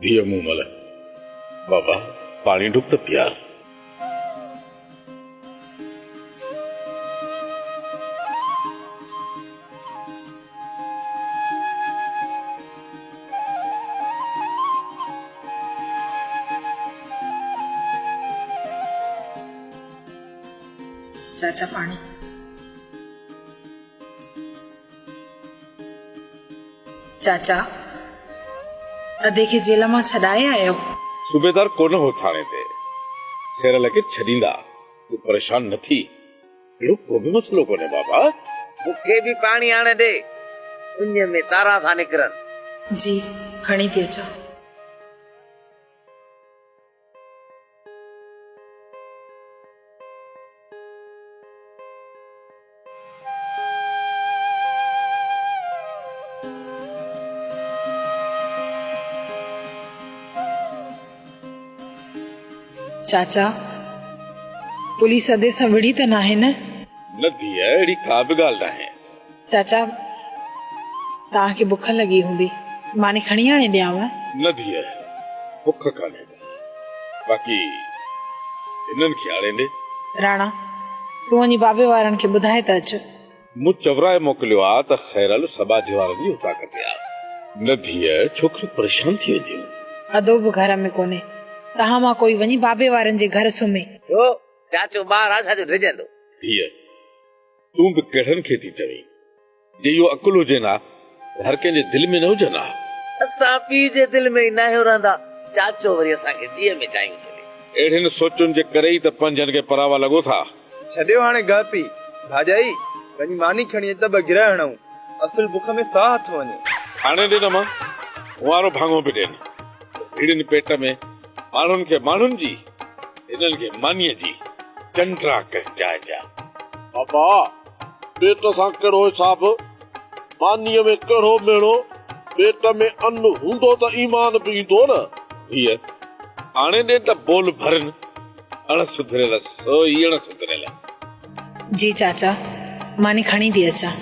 धिय मुंह मल बाबा पानी ढुक तो प्यार चाचा पानी। चाचा अदे खे जेल मां छॾाए आयो। सूबेदार कोन हो थाने ते शेर लगे छॾींदा तू परेशान न थी एड़ो को भी मसलो कोने बाबा मुखे भी पानी आने दे उन में तारा था निकरन। जी खणी थी अचो। चाचा पुलिस अदे सां विड़ी त नाहे न? न धिय अड़ी का भी गाल ना है। चाचा तव्हांखे बुख लगी हूंदी मानी खणी आणे ॾियांव? न धिय बुख काने बाकी इन्हनि खे आणे ॾे। राणा तूं वञी बाबे वारनि खे ॿुधाए त अच। मूं चवराए मोकिलियो आहे त खैरल सबाज वारनि जी हुता कटे आ। न धिय छोकिरी परेशान थी वेंदियूं। अदो बि घर में कोन्हे तहां मां कोई वञी बाबे वारनि जे घर सुम्हे। छो चाचो ॿार असांजो रिझंदो। धिय तूं बि कहिड़नि खे थी चवीं जे इहो अकुल हुजे ना हर कंहिंजे दिलि में न हुजे ना। असां पीउ जे दिलि में ई न रहंदा चाचो वरी असांखे धीअ में चाहियूं छॾे। अहिड़ियुनि सोचुनि जे करे ई त पंजनि खे परावा लॻो था। छॾियो हाणे ॻाल्हि पई भाॼाई वञी मानी खणी त ॿ गिरा हणऊं असुल बुख में साह थो वञे। हाणे ॾे न मां वारो भाङो बि ॾियनि भीड़नि पेट में माण्हुनि खे माण्हुनि जी हिननि खे मानीअ जी चंड्रा कजाइजा। बाबा पेट सां कहिड़ो हिसाब मानीअ में कहिड़ो मेड़ो पेट में अन्न हूंदो त ईमान बि ईंदो न। हीअ हाणे ॾे त बोल भरनि अण सुधरियल सो ई अण सुधरियल। जी चाचा मानी खणी थी अचां।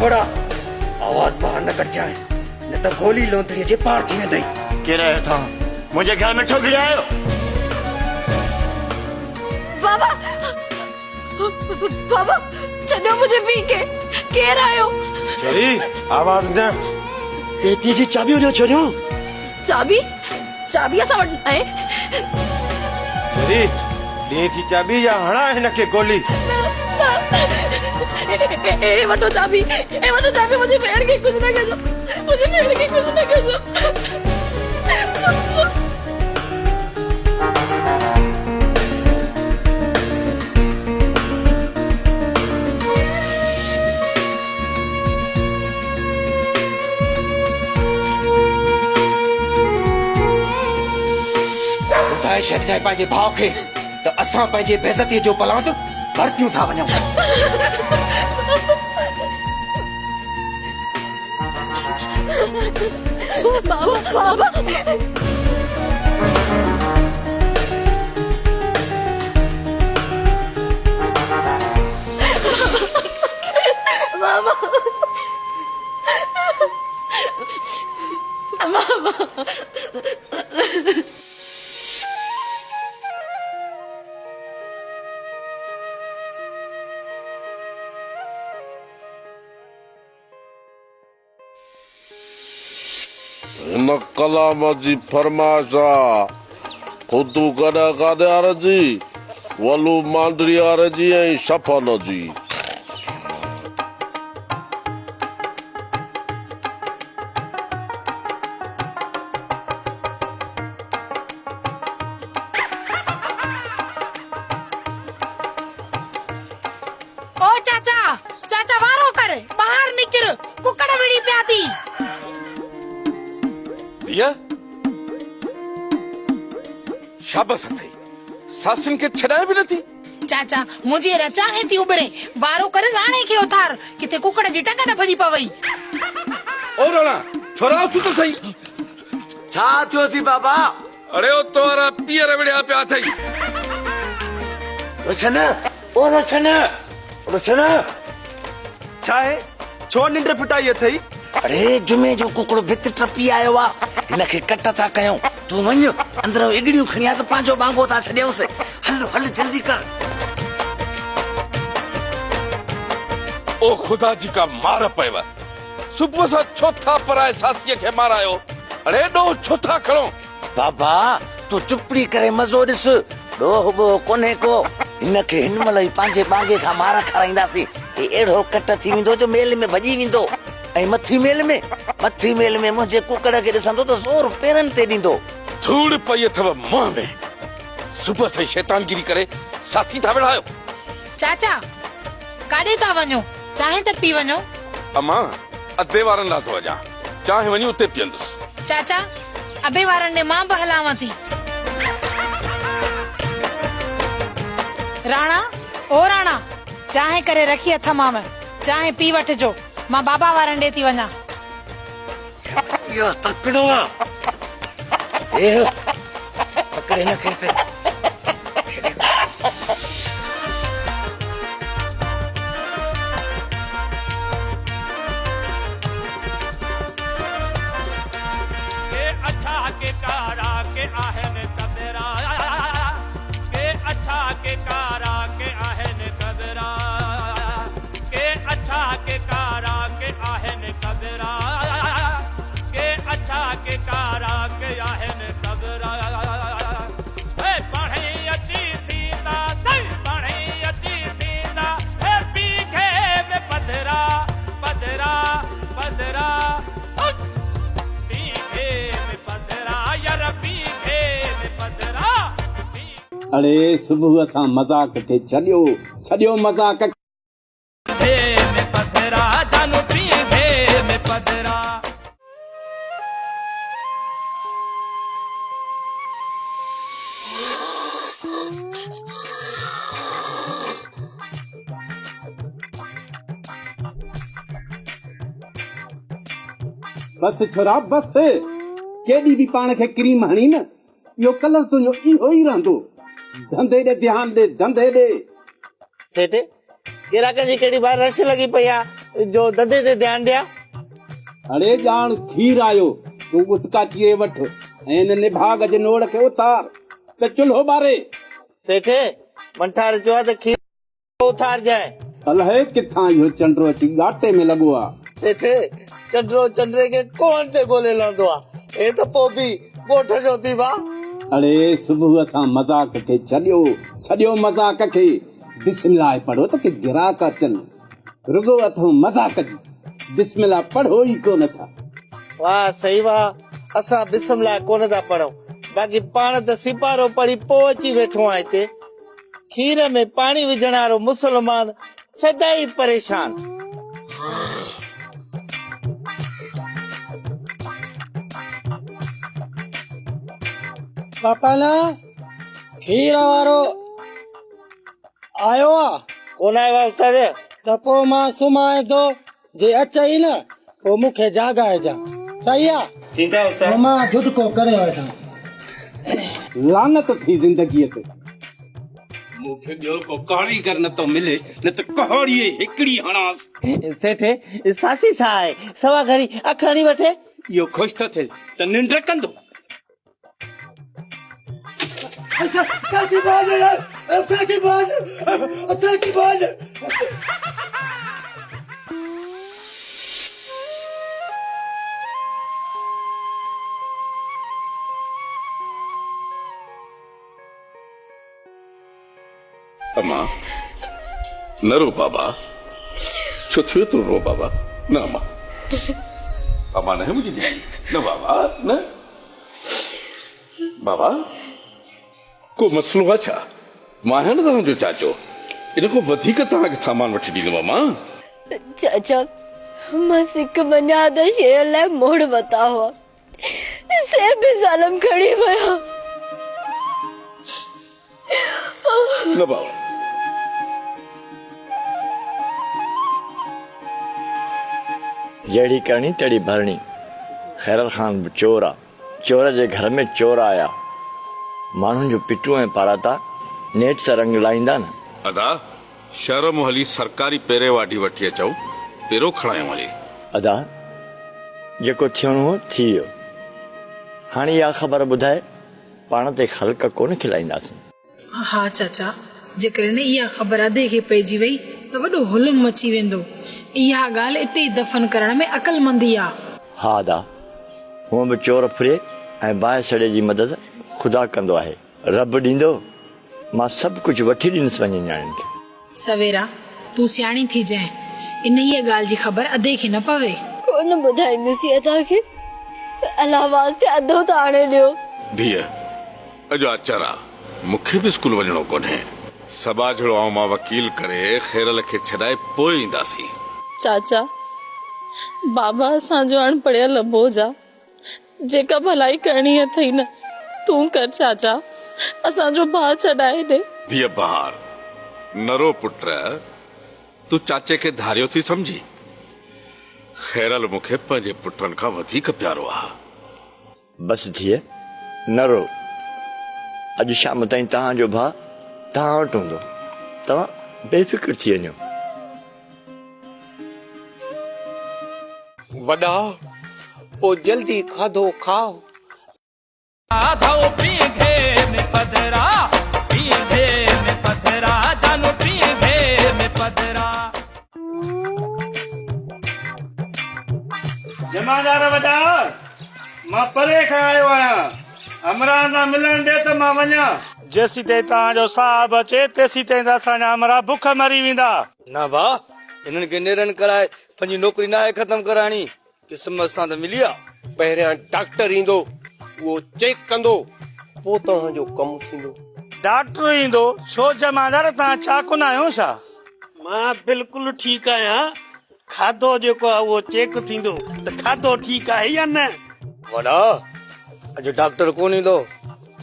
घोड़ा आवाज बाहर न कर जाए न तो गोली लोंतड़ी जे पार थी वेंदई। केरा है था मुझे घर में ठोक आयो। बाबा बाबा छॾो मुझे पी के केर आयो। चली आवाज न पेटी जी चाबी उन्हें छोड़ो। चाबी चाबी असां वटि आहे। चली डी की चाबी या हणा हिन के गोली। ए वठो चाबी मुझे भेड़ के कुछ न कजो मुझे भेड़ के कुछ न कजो। ॿुधाए छॾिजांइ पंहिंजे भाउ खे त असां पंहिंजे बेइज़तीअ जो पलांद भरतियूं था वञूं। बाबा बाबा इन कलाम जी फरमाइश आ खुदू कॾहिं काॾे आर जी वलू मांडरी आर जी ऐं सफ़न जी ओ चाचा चाचा वारो कर बाहर निकर कुकड़ विड़ी पिया थी दिया शाबाश अथई सासिन खे छॾाए बि नथी चाचा मुझे रचा है थी उबरे वारो कर राणे के उतार किथे कुकड़ जी टंग न फजी पवई ओ राणा छोरा तू तो सही छा थियो थी बाबा अरे ओ तोरा पीर विड़िया पिया अथई रोशन ओ रोशन रोशन छा आहे छो निंड फिटाई अथई अरे जुमे जो कुकड़ो भित टपी आयो आ इनखे कट था कयूं तू वञ अंदर इगड़ियूं खणी आ त पंहिंजो बांगो था छॾियोसि हल हल जल्दी कर ओ खुदा जी का मार पयव सुबुह सां छो था पराए सासीअ खे मारायो अरे डो छो था खणो बाबा तू चुपड़ी करे मज़ो ॾिस ॾोह ॿोह कोन्हे को हिनखे हिन महिल ई पंहिंजे बांगे खां मार खाराईंदासीं ही अहिड़ो कट थी वेंदो जो मेल में भॼी वेंदो ऐं मथी मेल में मुंहिंजे कुकड़ खे ॾिसंदो त ज़ोर पेरनि ते ॾींदो धूड़ पई अथव मुंह में सुबुह सां शैतानगिरी करे सासी था विढ़ायो चाचा काॾे था वञो चाहे त पी वञो अम्मा अधे वारनि लाइ थो वञा चाहे वञी उते पीअंदुसि चाचा अबे वारनि ने मां बि हलावां थी राणा ओ राणा चाहे करे रखी हथ मां चाहे पी वठिजो मां बाबा वारनि ॾे थी वञा इहो तकड़ो आहे ए पकड़े न खे अरे सुबुह असां मज़ाक खे छॾियो मज़ाक बस छोरा बस केॾी बि पाण खे क्रीम हणी न इहो कलर तुंहिंजो इहो ई रहंदो धंधे ॾे ध्यानु ॾे धंधे ॾे सेठ गिराकनि जी कहिड़ी बार रश लॻी पई आहे जो धंधे ते ध्यानु ॾियां अरे ॼाण खीर आयो तूं गुटका चीरे वठ ऐं हिन निभाग जे नोड़ खे उतार त चुल्हो ॿारे सेठ मंठार चयो आहे त खीर उथारजांइ अलाए किथां इहो चंडो अची ॻाटे में लॻो आहे सेठ चंडो चंडे खे कोन ते ॻोल्हे लहंदो आहे हे त पोइ बि ॻोठ जो थी वा अरे सुबुह असां मज़ाक खे छॾियो मज़ाक खे बिस्मिल्लाह पढ़ो त के गिराक अचनि रुगो अथव मज़ाक जी बिस्मिल्लाह पढ़ो ई कोन था वाह सही वाह असां बिस्मिल्लाह कोन था पढ़ूं बाक़ी पाण त सिपारो पढ़ी पोइ अची वेठो आहे हिते खीर में पाणी विझण वारो मुस्लमान सदाई परेशान पापाला खीर वारो आयो आहे कोन आयो आहे उस्ताद त पोइ मां सुम्हाए थो जे अचई न पोइ मूंखे जागाइजां सही आहे ठीकु आहे उस्ताद मां झुटको करे वठां लानत थी ज़िंदगीअ ते मूंखे ॿियो को कारीगर न थो मिले न त कहाड़ी हिकिड़ी हणास सेठ सासी छा आहे सवा घड़ी अख हणी वठे इहो ख़ुशि थो थिए त निंड कंदो अम्मा न रो बाबा छो थियो तो रो बाबा न अम्मा अम्मा न मुझे न बाबा न बाबा को मसलो आहे छा मां है न तव्हांजो चाचो इन को वधीक तव्हांखे सामान वठी ॾींदुमि अम्मा चाचा मां सिक मञा त शेर लाइ मोड़ वता हुआ से भी ज़ालम खड़ी वियो न बाबा जहिड़ी करणी तहिड़ी भरणी खैरल ख़ान चोर आहे चोर जे घर में चोर आया माण्हुनि जो पिटू ऐं पाराता नेट सां रंग लाईंदा न अदा शर्म हली सरकारी पेरे वाटी वठी अचो पेरो खणायूं हली अदा जेको थियणो हो थी वियो हाणे इहा ख़बर ॿुधाए पाण ते ख़ल्क कोन खिलाईंदासीं हाँ चाचा जेकर इहा ख़बर अधे खे पइजी वई त वॾो हुलम मची वेंदो इहा ॻाल्हि इते ई दफ़न करण में अक़लमंदी आहे हा अदा हूअं बि चोर फुरे ऐं बाहि सड़े जी मदद ख़ुदा कंदो आहे रब ॾींदो मां सभु कुझु वठी ॾींदुसि पंहिंजी नियाणियुनि खे सवेरा तूं सियाणी थी जाए इन इहा ॻाल्हि जी ख़बर अधे खे न पवे कोन ॿुधाईंदुसि तव्हांखे अलाह वास्ते अधो त आणे ॾियो धीअ अॼु आचार आहे मूंखे बि स्कूल वञणो कोन्हे सबा जहिड़ो आऊं मां वकील करे खैरल खे छॾाए पोइ ईंदासीं चाचा बाबा असांजो अनपढ़ियल बोझ आहे जेका भलाई करणी अथई न तूं कर चाचा असांजो भाउ छॾाए ॾे धीअ बहार नरो पुट तूं चाचे खे धारियो थी समझी खैरल मूंखे पंहिंजे पुटनि खां वधीक प्यारो आहे बसि थिए न रो अॼु शाम ताईं तव्हांजो भाउ तव्हां वटि हूंदो तव्हां बेफ़िक्र थी वञो वॾा पोइ जल्दी खाधो खाओ जमादार वॾा मां परे खां आयो आहियां अमरा सां मिलण ॾे त मां वञा जेसी ताईं तव्हांजो साहब अचे तेसी ताईं त असांजा अमरा बुख मरी वेंदा ना भाउ हिननि खे नेरन कराए पंहिंजी नौकरी न आहे ख़तम कराइणी क़िस्मत सां त मिली आहे पहिरियां डॉक्टर ईंदो उहो चेक कंदो पोइ तव्हांजो कमु थींदो डॉक्टर ईंदो छो जमादार तव्हां चाकू न आहियो छा मां बिल्कुलु ठीकु आहियां खाधो जेको आहे उहो चेक थींदो त खाधो ठीकु आहे या न वॾा अॼु डॉक्टर कोन ईंदो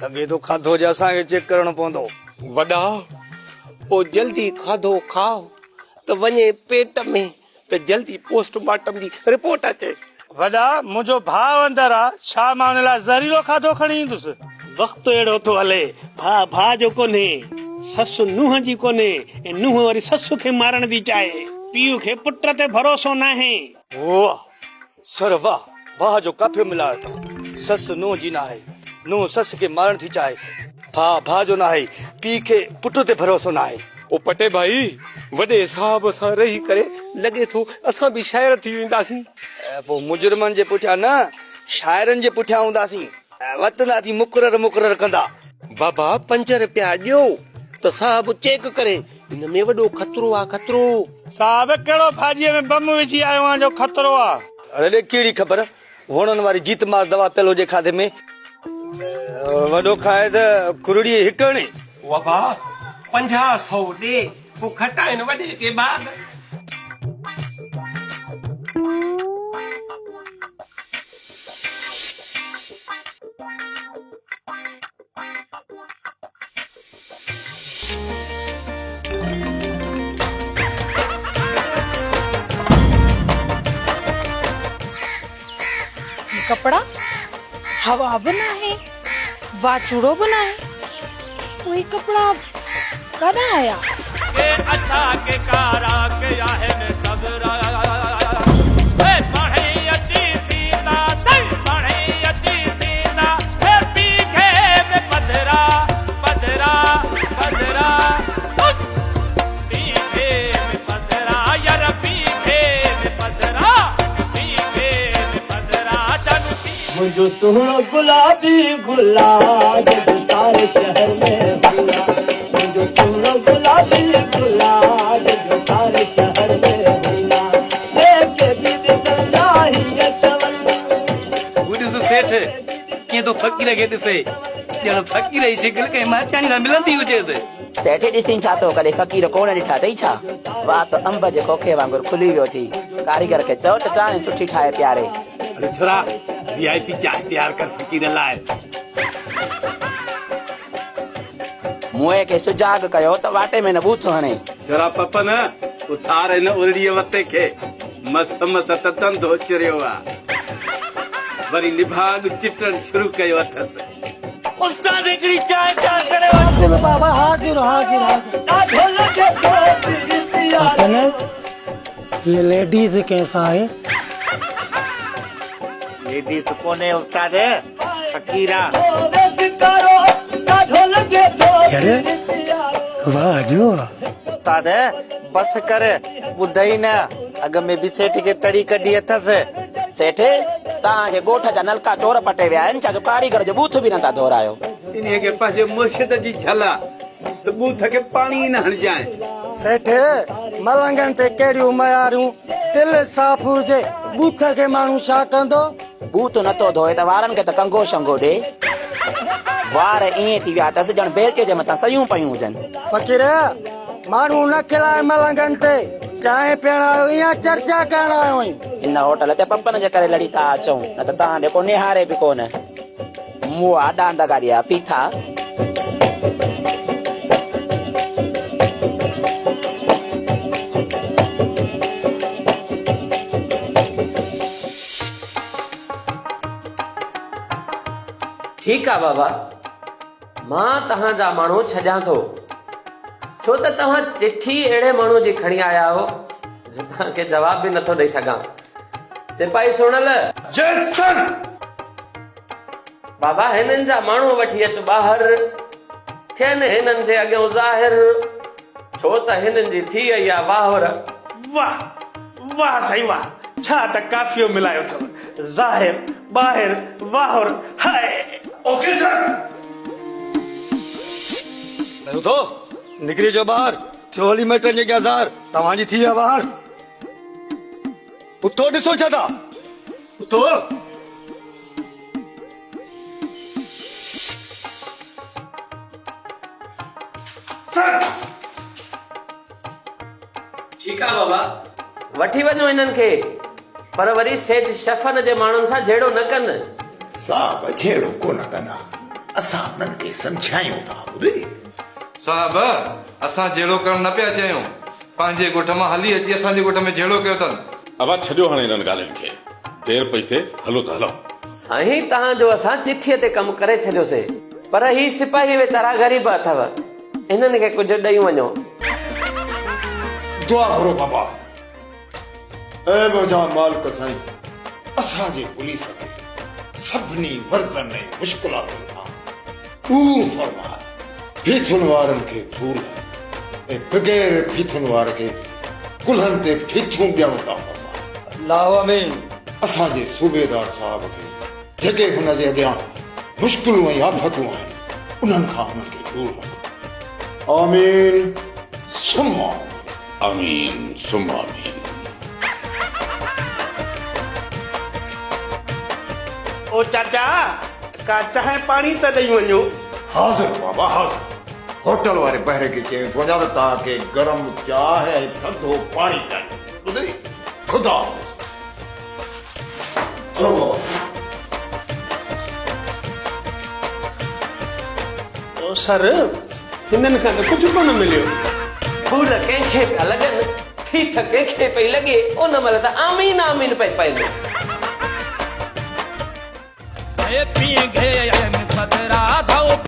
लॻे थो खाधो जो असांखे चेक करणो पवंदो वॾा पोइ जल्दी खाधो खाओ त वञे पेट में त जल्दी पोस्टमार्टम जी रिपोर्ट अचे वॾा मुंहिंजो भाउ अंदर आहे छा मां हुन लाइ ज़हरीलो खाधो खणी ईंदुसि वक़्तु अहिड़ो थो हले भाउ जो कोन्हे ससु नुंहं जी कोन्हे ऐं नुंहं वरी ससु खे मारण थी चाहे पीउ खे पुट ते भरोसो नाहे सर वाह वाह जो काफियो मिलायो अथव ससु नुंहं जी न आहे नुंहं ससु खे मारण थी चाहे भाउ जो न आहे पीउ खे पुट ते भरोसो न आहे ओ पटे भाई वॾे साहब सां रही करे लॻे थो असां बि शाइर थी वेंदासीं पोइ मुजरिमनि जे पुठियां न शाइरनि जे पुठियां हूंदासीं वतंदासीं मुक़रर कंदा बाबा 5 रुपया ॾियो त साहब चेक करे हिन में वॾो खतरो आहे खतरो साहब कहिड़ो भाॼीअ में बम विझी आयो आहे जो खतरो आहे अरे कहिड़ी ख़बर वणनि वारी जीत मार दवा पियल हुजे खाधे में वॾो खाए त खुरड़ी हिकणी बाबा 500 ॾे पोइ खटाइनि वॾे के बाद कपड़ा हवा बि न आहे वाचूड़ो बि न आहे उहे कपड़ा कॾहिं आया के अच्छा के कारा के आहे ने सबरा हे पढ़े अची थींदा सही पढ़े अची थींदा हे पीखे में पधरा पधरा पधरा पीखे में पधरा यार पीखे में पधरा पीखे में पधरा जनती मुझो सुनो गुलाबी गुलाब सारे शहर में मुझो सुनो गुलाब सेठ कीअं तो फ़कीर खे ॾिसे ॼण फ़कीर जी शिकिल कंहिं माचाणी सां मिलंदी हुजेसि। सेठ ॾिसी छा थो करे, फ़कीर कोन ॾिठा अथई छा? वाह त अंब जे खोखे वांगुरु खुली वियो थी। कारीगर खे चओ त चाणी सुठी ठाहे प्यारे। अरे छोरा VIP चाय तैयार कर फ़कीर लाइ। मुए खे सुजाग कयो त वाटे में न बूथ हणे। जरा पपन उथार हिन उरड़ीअ वते खे मस मस त धंधो चरियो आहे। वरी निभाग चिटण शुरू कयो अथसि। उस्ताद हिकिड़ी चाय तैयार करे बाबा हाजिर हाजिर ये लेडीज कैसा है? लेडीज कोने उस्ताद फकीरा। अरे वाह जो उस्ताद बस कर ॿुधई न अॻ में बि सेठ खे तड़ी कढी अथसि। सेठ तव्हांजे ॻोठ जा नलका चोर पटे विया आहिनि छा जो कारीगर जो बूथ बि नथा दोहरायो? इन्हीअ खे पंहिंजे मुर्शिद जी झल त बूथ खे पाणी न हणजाए। सेठ मलंगनि ते कहिड़ियूं मयारियूं दिल साफ़ हुजे बूथ खे माण्हू छा कंदो? बूथ नथो धोए त वारनि खे त कंगो शंगो ॾे। वार ईअं थी विया अथसि ॼण बेलचे जे मथां सयूं पयूं हुजनि। फ़कीर माण्हू न खिलाए मलंगनि ते चांहि पीअण आयो या चर्चा करण आयो आहियूं। इन होटल ते पपन जे करे लड़ी था अचूं न त तव्हां जेको निहारे बि कोन। मुआ डांड गाड़िया पीथा। ठीक है बाबा मां तव्हांजा माण्हू छॾियां थो छो त तव्हां चिठी अहिड़े माण्हू जी खणी आया हो जो तव्हांखे जवाब बि नथो ॾेई सघां। सिपाही सुणल जैसन बाबा हिननि जा माण्हू वठी अच ॿाहिरि थियनि हिननि जे अॻियां ज़ाहिर छो त हिननि जी थी वई आहे वाहुर। वाह वाह साईं वाह छा त काफ़ियो मिलायो अथव। ज़ाहिर ॿाहिर वाहुर हाय। ओके सर मैं तो निकरी जो बाहर थियो हली मैटर जे 1000 तव्हांजी थी आहे ॿाहिरि। उतो ॾिसो छा था उतो ठीकु आहे बाबा वठी वञो हिननि खे पर वरी सेठ शफ़न जे माण्हुनि सां जहिड़ो न कनि। साहब जहिड़ो कोन कंदा असां उन्हनि खे सम्झायूं था। साहब असां जहिड़ो करण न पिया चयूं पंहिंजे ॻोठ मां हली अची असांजे ॻोठ में जहिड़ो कयो अथनि। अब छॾियो हाणे हिननि ॻाल्हियुनि खे देर पई थिए हलो त हलो। साईं तव्हांजो असां चिठीअ ते कमु करे छॾियोसीं पर ही सिपाही वीचारा ग़रीब अथव हिननि खे कुझु ॾेई वञो। दुआ करो बाबा। ऐ मुंहिंजा मालिक साईं असांजे पुलिस खे सभिनी मर्ज़नि ऐं मुश्किलातुनि खां दूर फरमा। फीथुनि वारनि खे फूल ऐं बग़ैर फीथुनि वारे खे कुल्हनि ते फीथूं ॾियण था फरमा। अल्लाह आमीन। असांजे सूबेदार साहब खे जेके हुन जे अॻियां मुश्किलूं ऐं आफ़तूं आहिनि उन्हनि खां हुननि खे दूर रखो। आमीन सुम्मा आमीन सुम्मा आमीन। ओ चाचा का चाहे पानी त ॾेई वञो। हाज़िर बाबा हाज़िर। होटल वारे बहरे के चई वञा त तव्हांखे गरम चाह ऐं थधो पाणी ॾियनि। खुदा ओ सर हिननि खां त कुझु कोन मिलियो। फूल कंहिंखे पिया लॻनि फीथ कंहिंखे पई लॻे उन महिल त आमीन आमीन पई पवंदो।